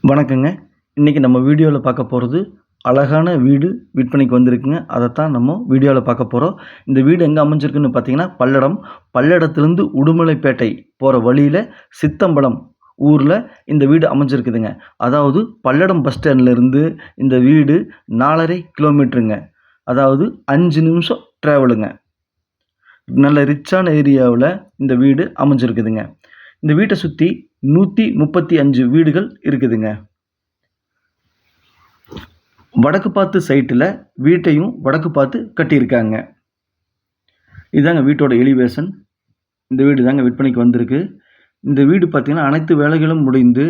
வணக்கங்க. இன்னைக்கு நம்ம வீடியோல பார்க்க போறது, அழகான வீடு விற்பனைக்கு வந்திருக்குங்க. அதத்தான் நம்ம வீடியோல பார்க்க போறோம். இந்த வீடு எங்க அமைஞ்சிருக்குன்னு பார்த்தீங்கன்னா, பல்லடம். பல்லடத்திலிருந்து உடுமலைப்பேட்டை போற வழியில சித்தம்பலம் ஊர்ல இந்த வீடு அமைஞ்சிருக்குதுங்க. அதாவது பல்லடம் பஸ் ஸ்டாண்ட்ல இருந்து இந்த வீடு 4½ கிலோமீட்டருங்க. அதாவது 5 நிமிஷம் டிராவலுங்க. நல்ல ரிச்சான ஏரியாவுல இந்த வீடு அமைஞ்சிருக்குதுங்க. இந்த வீட்ட சுத்தி 135 வீடுகள் இருக்குதுங்க. வடக்கு பார்த்து சைட்டுல வீட்டையும் வடக்கு பார்த்து கட்டியிருக்காங்க. இதாங்க வீட்டோட எலிவேஷன். இந்த வீடு தாங்க விற்பனைக்கு வந்திருக்கு. இந்த வீடு பார்த்தீங்கன்னா, அனைத்து வேலைகளும் முடிந்து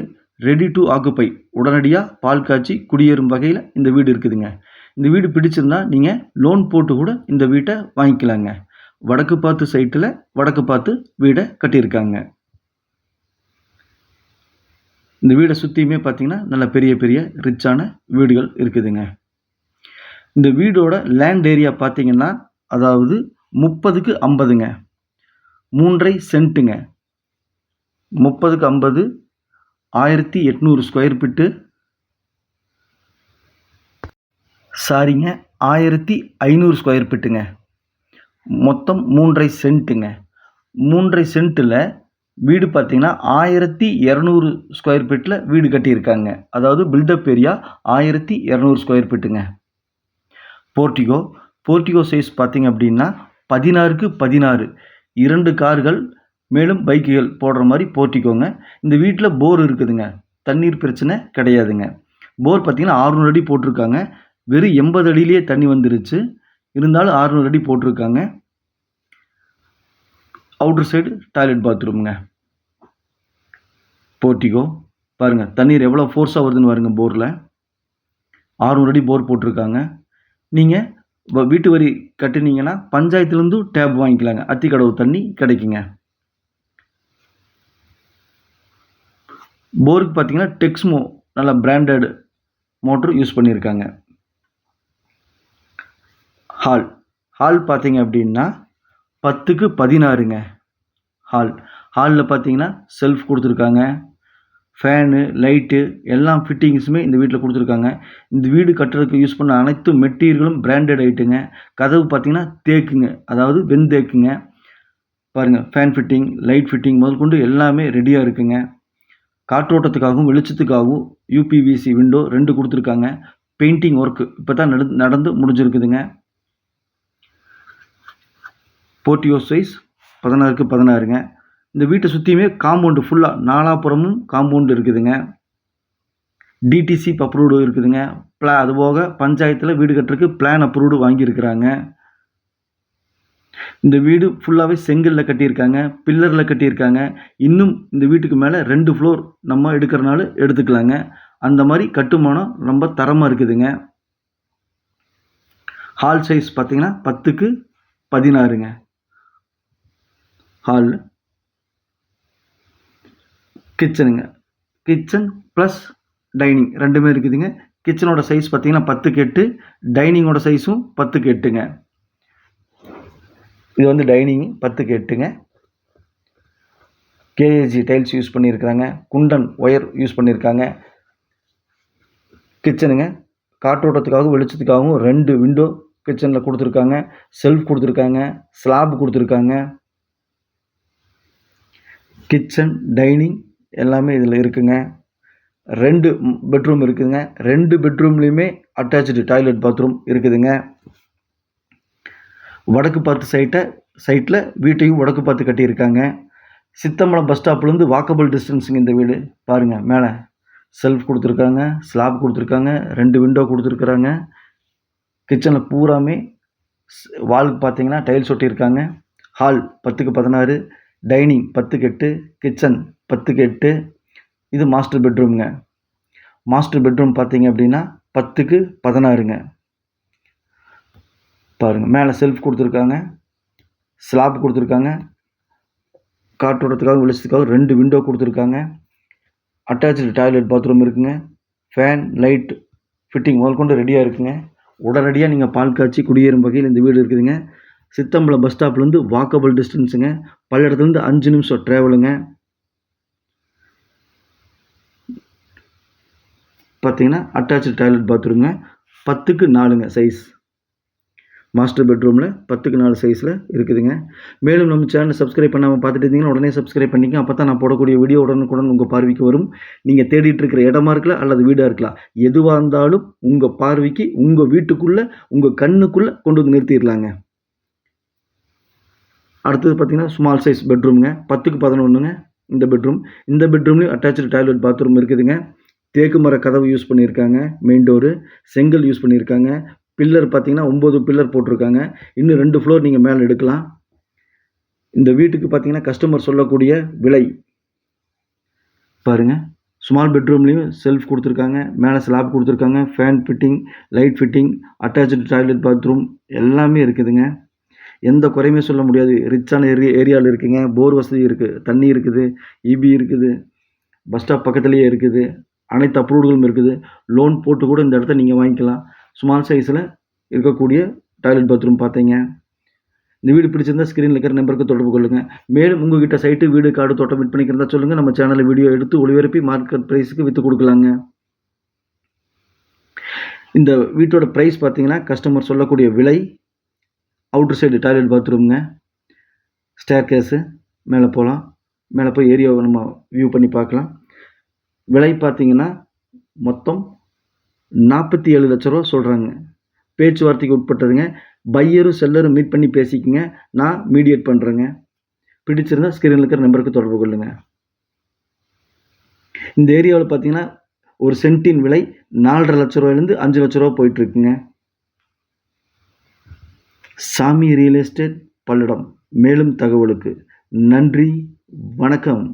ரெடி டு ஆக்குபை, உடனடியா பால் காய்ச்சி குடியேறும் வகையில இந்த வீடு இருக்குதுங்க. இந்த வீடு பிடிச்சிருந்தா நீங்க லோன் போட்டு கூட இந்த வீட்ட வாங்கிக்கலாங்க. வடக்கு பார்த்து சைட்டுல வடக்கு பார்த்து வீட கட்டியிருக்காங்க. இந்த வீடை சுற்றியுமே பார்த்தீங்கன்னா, நல்ல பெரிய பெரிய ரிச்சான வீடுகள் இருக்குதுங்க. இந்த வீடோட லேண்ட் ஏரியா பார்த்தீங்கன்னா, அதாவது 30க்கு 50ங்க. 3½ சென்ட்டுங்க. 30க்கு 50 1800 ஸ்கொயர் ஃபீட்டு. சாரிங்க, 1500 ஸ்கொயர் ஃபீட்டுங்க. மொத்தம் 3½ சென்ட்டுங்க. 3½ சென்ட்டில் வீடு பார்த்தீங்கன்னா 1200 ஸ்கொயர் ஃபீட்டில் வீடு கட்டியிருக்காங்க. அதாவது பில்டப் ஏரியா 1200 ஸ்கொயர் ஃபீட்டுங்க. போர்ட்டிகோ சைஸ் பார்த்தீங்க அப்படின்னா 16க்கு 16, 2 கார்கள் மேலும் பைக்குகள் போடுற மாதிரி போர்ட்டிகோங்க. இந்த வீட்டில் போர் இருக்குதுங்க. தண்ணீர் பிரச்சனை கிடையாதுங்க. போர் பார்த்தீங்கன்னா 600 அடி போட்டிருக்காங்க. வெறும் 80 அடியிலேயே தண்ணி வந்துருச்சு. இருந்தாலும் 600 அடி போட்டிருக்காங்க. அவுட்டர் சைடு டாய்லெட் பாத்ரூம்ங்க. போர்ட்டிகோ பாருங்க, தண்ணீர் எவ்வளோ ஃபோர்ஸாக வருதுன்னு பாருங்க. போரில் 600 அடி போர் போட்டிருக்காங்க. நீங்கள் வீட்டு வரி கட்டினீங்கன்னா பஞ்சாயத்துலேருந்து டேப் வாங்கிக்கலாங்க. அத்திக்கடவு தண்ணி கிடைக்குங்க. போருக்கு பார்த்தீங்கன்னா டெக்ஸ்மோ நல்ல பிராண்டட் மோட்டர் யூஸ் பண்ணியிருக்காங்க. ஹால் பார்த்தீங்க அப்படின்னா 10க்கு 16ங்க. ஹாலில் பார்த்தீங்கன்னா செல்ஃப் கொடுத்துருக்காங்க. ஃபேனு, லைட்டு எல்லாம் ஃபிட்டிங்ஸுமே இந்த வீட்டில் கொடுத்துருக்காங்க. இந்த வீடு கட்டுறதுக்கு யூஸ் பண்ண அனைத்து மெட்டீரியலும் பிராண்டட் ஐட்டுங்க. கதவு பார்த்தீங்கன்னா தேக்குங்க, அதாவது வெண்தேக்குங்க. பாருங்கள், ஃபேன் ஃபிட்டிங், லைட் ஃபிட்டிங் முதல் கொண்டு எல்லாமே ரெடியாக இருக்குங்க. காற்றோட்டத்துக்காகவும் வெளிச்சத்துக்காகவும் யூபிவிசி விண்டோ 2 கொடுத்துருக்காங்க. பெயிண்டிங் ஒர்க்கு இப்போ தான் நடந்து முடிஞ்சிருக்குதுங்க. Portico size 16க்கு 16ங்க. இந்த வீட்டை சுற்றியுமே காம்பவுண்டு ஃபுல்லாக 4 புறமும் காம்பவுண்டு இருக்குதுங்க. டிடிசி அப்ரூவ்டு இருக்குதுங்க. அதுபோக பஞ்சாயத்தில் வீடு கட்டுறதுக்கு பிளான் அப்ரூவ்டு வாங்கியிருக்கிறாங்க. இந்த வீடு ஃபுல்லாகவே செங்கலில் கட்டியிருக்காங்க, பில்லரில் கட்டியிருக்காங்க. இன்னும் இந்த வீட்டுக்கு மேலே 2 ஃப்ளோர் நம்ம எடுக்கிறனால எடுத்துக்கலாங்க. அந்த மாதிரி கட்டுமானம் ரொம்ப தரமாக இருக்குதுங்க. ஹால் சைஸ் பார்த்தீங்கன்னா 10க்கு 16ங்க. ஹால் கிச்சன் ப்ளஸ் டைனிங் 2மே இருக்குதுங்க. கிச்சனோட சைஸ் பார்த்தீங்கன்னா 10க்கு 8, டைனிங்கோட சைஸும் 10க்கு 8ங்க. இது வந்து டைனிங் 10க்கு 8ங்க. கேஏஜி டைல்ஸ் யூஸ் பண்ணியிருக்கிறாங்க. குண்டன் ஒயர் யூஸ் பண்ணியிருக்காங்க. கிச்சனுங்க, காற்றோட்டத்துக்காகவும் வெளிச்சத்துக்காகவும் 2 விண்டோ கிச்சனில் கொடுத்துருக்காங்க. செல்ஃப் கொடுத்துருக்காங்க. ஸ்லாப் கொடுத்துருக்காங்க. கிச்சன், டைனிங் எல்லாமே இதில் இருக்குங்க. 2 பெட்ரூம் இருக்குதுங்க. 2 பெட்ரூம்லேயுமே அட்டாச்சு டாய்லெட் பாத்ரூம் இருக்குதுங்க. வடக்கு பார்த்து சைட்டில் வீட்டையும் வடக்கு பார்த்து கட்டியிருக்காங்க. சித்தம்பலம் பஸ் ஸ்டாப்லேருந்து வாக்கபிள் டிஸ்டன்ஸுங்க இந்த வீடு. பாருங்கள், மேலே செல்ஃப் கொடுத்துருக்காங்க, ஸ்லாப் கொடுத்துருக்காங்க, 2 விண்டோ கொடுத்துருக்குறாங்க. கிச்சனில் பூராமே வாலுக்கு பார்த்தீங்கன்னா டைல்ஸ் ஒட்டியிருக்காங்க. ஹால் 10க்கு 16, டைனிங் 10க்கு 8, கிச்சன் 10க்கு 8. இது மாஸ்டர் பெட்ரூம்ங்க. மாஸ்டர் பெட்ரூம் பார்த்தீங்க அப்படின்னா 10க்கு 16ங்க. பாருங்கள், மேலே செல்ஃப் கொடுத்துருக்காங்க, ஸ்லாப் கொடுத்துருக்காங்க. காற்றோட்டத்துக்காக வெளிச்சத்துக்காக 2 விண்டோ கொடுத்துருக்காங்க. அட்டாச்சு டாய்லெட் பாத்ரூம் இருக்குங்க. ஃபேன், லைட் ஃபிட்டிங் முதல் கொண்டு ரெடியாக இருக்குங்க. உடனடியாக நீங்கள் பால் காய்ச்சி குடியேறும் வகையில் இந்த வீடு இருக்குதுங்க. சித்தம்பலம் பஸ் ஸ்டாப்லேருந்து வாக்கபிள் டிஸ்டன்ஸுங்க. பல்லடத்துலேருந்து 5 நிமிஷம் ட்ராவலுங்க. பார்த்தீங்கன்னா அட்டாச்சு டாய்லெட் பாத்ரூம்ங்க. 10க்கு 4ங்க சைஸ். மாஸ்டர் பெட்ரூமில் 10க்கு 4 சைஸில் இருக்குதுங்க. மேலும் நம்ம சேனலை சப்ஸ்கிரைப் பண்ணாமல் பார்த்துட்டு இருந்தீங்கன்னா உடனே சப்ஸ்கிரைப் பண்ணிக்கங்க. அப்போ தான் நான் போடக்கூடிய வீடியோ உடனுக்குடன் உங்கள் பார்வைக்கு வரும். நீங்கள் தேடிட்டு இருக்கிற இடமா இருக்கலாம் அல்லது வீடாக இருக்கலாம், எதுவாக இருந்தாலும் உங்கள் பார்வைக்கு உங்கள் வீட்டுக்குள்ளே உங்கள் கண்ணுக்குள்ளே கொண்டு வந்து நிறுத்திடலாங்க. அடுத்தது பார்த்தீங்கன்னா ஸ்மால் சைஸ் பெட்ரூம்ங்க. 10க்கு 11ங்க இந்த பெட்ரூம். இந்த பெட்ரூம்லேயும் அட்டாச்சு டாய்லெட் பாத்ரூம் இருக்குதுங்க. தேக்கு மர கதவு யூஸ் பண்ணியிருக்காங்க. மெயின் டோரு செங்கல் யூஸ் பண்ணியிருக்காங்க. பில்லர் பார்த்தீங்கன்னா 9 பில்லர் போட்டிருக்காங்க. இன்னும் 2 ஃப்ளோர் நீங்கள் மேலே எடுக்கலாம். இந்த வீட்டுக்கு பார்த்தீங்கன்னா கஸ்டமர் சொல்லக்கூடிய விலை பாருங்கள். ஸ்மால் பெட்ரூம்லேயும் செல்ஃப் கொடுத்துருக்காங்க, மேலே ஸ்லாப் கொடுத்துருக்காங்க, fan fitting, light fitting, attach toilet bathroom எல்லாமே இருக்குதுங்க. எந்த குறையுமே சொல்ல முடியாது. ரிச்சான ஏரியாவில் இருக்குங்க. போர் வசதி இருக்குது, தண்ணி இருக்குது, இபி இருக்குது, பஸ் ஸ்டாப் பக்கத்துலேயே இருக்குது, அனைத்து அப்ரூவ்டுகளும் இருக்குது. லோன் போட்டு கூட இந்த இடத்த நீங்கள் வாங்கிக்கலாம். ஸ்மால் சைஸில் இருக்கக்கூடிய டாய்லெட் பாத்ரூம் பார்த்தீங்க. இந்த வீடு பிடிச்சிருந்தா ஸ்க்ரீனில் இருக்கிற நம்பருக்கு தொடர்பு கொள்ளுங்கள். மேலும் உங்ககிட்ட சைட்டு, வீடு, காடு, தோட்டம் விற்பனைக்கு இருந்தால் சொல்லுங்கள். நம்ம சேனலில் வீடியோ எடுத்து ஒளிபரப்பி மார்க்கெட் ப்ரைஸுக்கு விற்று கொடுக்கலாங்க. இந்த வீட்டோட ப்ரைஸ் பார்த்தீங்கன்னா கஸ்டமர் சொல்லக்கூடிய விலை. அவுட்டர் சைடு டாய்லெட் பாத்ரூம்ங்க. ஸ்டேர் கேஸு மேலே போகலாம். மேலே போய் ஏரியாவை நம்ம வியூ பண்ணி பார்க்கலாம். விலை பார்த்தீங்கன்னா மொத்தம் 47 லட்ச ரூபா சொல்கிறாங்க. பேச்சுவார்த்தைக்கு உட்பட்டதுங்க. பையரும் செல்லரும் மீட் பண்ணி பேசிக்கங்க. நான் மீடியேட் பண்ணுறேங்க. பிடிச்சிருந்தா ஸ்க்ரீனில் இருக்கிற நம்பருக்கு தொடர்பு கொள்ளுங்கள். இந்த ஏரியாவில் பார்த்தீங்கன்னா ஒரு சென்ட்டின் விலை 4.5 லட்ச ரூபாயிலேருந்து 5 லட்ச ரூபா போயிட்டுருக்குங்க. சாமி ரியல் எஸ்டேட், பல்லடம். மேலும் தகவலுக்கு நன்றி, வணக்கம்.